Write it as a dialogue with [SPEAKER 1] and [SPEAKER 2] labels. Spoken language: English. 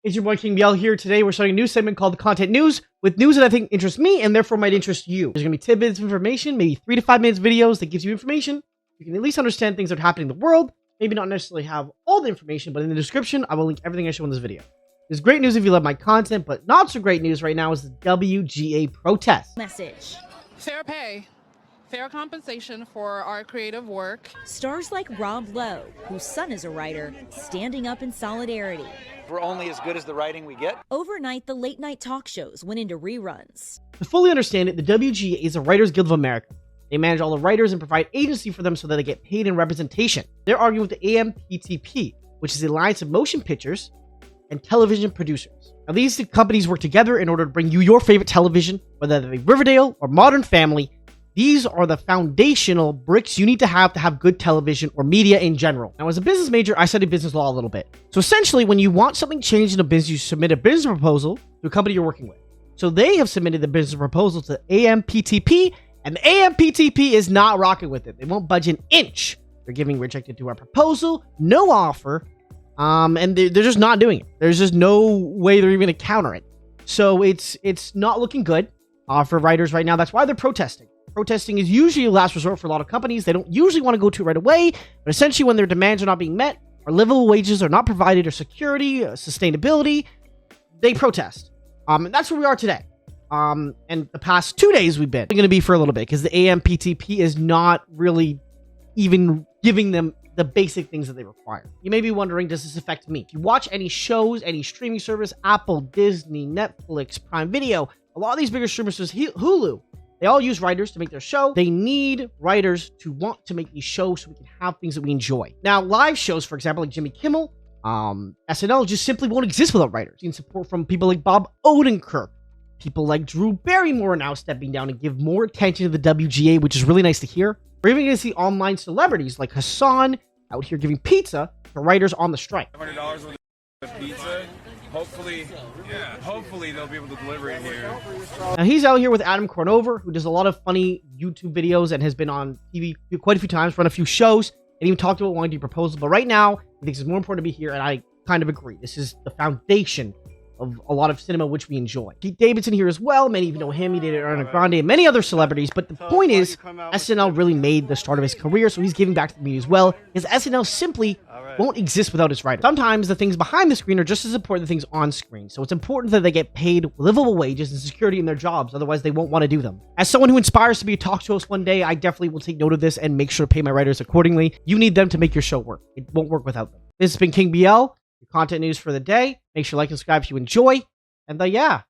[SPEAKER 1] It's your boy King BL here. Today we're starting a new segment called Content News with news that I think interests me and therefore might interest you. There's going to be tidbits of information, maybe 3 to 5 minutes videos that gives you information. You can at least understand things that are happening in the world. Maybe not necessarily have all the information, but in the description, I will link everything I show in this video. There's great news if you love my content, but not so great news right now is the WGA protest.
[SPEAKER 2] Message.
[SPEAKER 3] Fair pay. Fair compensation for our creative work.
[SPEAKER 2] Stars like Rob Lowe, whose son is a writer, standing up in solidarity.
[SPEAKER 4] We're only as good as the writing we get.
[SPEAKER 2] Overnight, the late-night talk shows went into reruns.
[SPEAKER 1] To fully understand it, the WGA is the Writers Guild of America. They manage all the writers and provide agency for them so that they get paid in representation. They're arguing with the AMPTP, which is the Alliance of Motion Pictures and Television Producers. Now, these companies work together in order to bring you your favorite television, whether that be Riverdale or Modern Family. These are the foundational bricks you need to have good television or media in general. Now, as a business major, I studied business law a little bit. So essentially, when you want something changed in a business, you submit a business proposal to a company you're working with. So they have submitted the business proposal to AMPTP, and the AMPTP is not rocking with it. They won't budge an inch. They're giving rejected to our proposal, no offer, and they're just not doing it. There's just no way they're even going to counter it. So it's not looking good for writers right now. That's why they're protesting. Protesting is usually a last resort for a lot of companies. They don't usually want to go to it right away, but essentially when their demands are not being met, or livable wages are not provided, or security, sustainability, they protest. And that's where we are today. And the past 2 days we've been going to be for a little bit, because the AMPTP is not really even giving them the basic things that they require. You may be wondering, does this affect me? If you watch any shows, any streaming service, Apple, Disney, Netflix, Prime Video, a lot of these bigger streamers, Hulu, they all use writers to make their show. They need writers to want to make these shows so we can have things that we enjoy. Now, live shows, for example, like Jimmy Kimmel, SNL just simply won't exist without writers. You can support from people like Bob Odenkirk. People like Drew Barrymore are now stepping down and give more attention to the WGA, which is really nice to hear. We're even going to see online celebrities like Hassan out here giving pizza to writers on the strike.
[SPEAKER 5] $100 worth of pizza. Hopefully they'll be able to deliver it here.
[SPEAKER 1] Now he's out here with Adam Cornover, who does a lot of funny YouTube videos and has been on TV quite a few times, run a few shows, and even talked about wanting to do proposals. But right now, he thinks it's more important to be here, and I kind of agree. This is the foundation of a lot of cinema which we enjoy. Pete Davidson here as well. Many of you know him. He did Ariana Grande and many other celebrities. But the point is, SNL really made the start of his career, so he's giving back to the media as well, because SNL simply won't exist without its writers. Sometimes the things behind the screen are just as important as the things on screen, so it's important that they get paid livable wages and security in their jobs, otherwise they won't want to do them. As someone who aspires to be a talk show host one day, I definitely will take note of this and make sure to pay my writers accordingly. You need them to make your show work. It won't work without them. This has been King BL, your content news for the day. Make sure to like and subscribe if you enjoy, and yeah,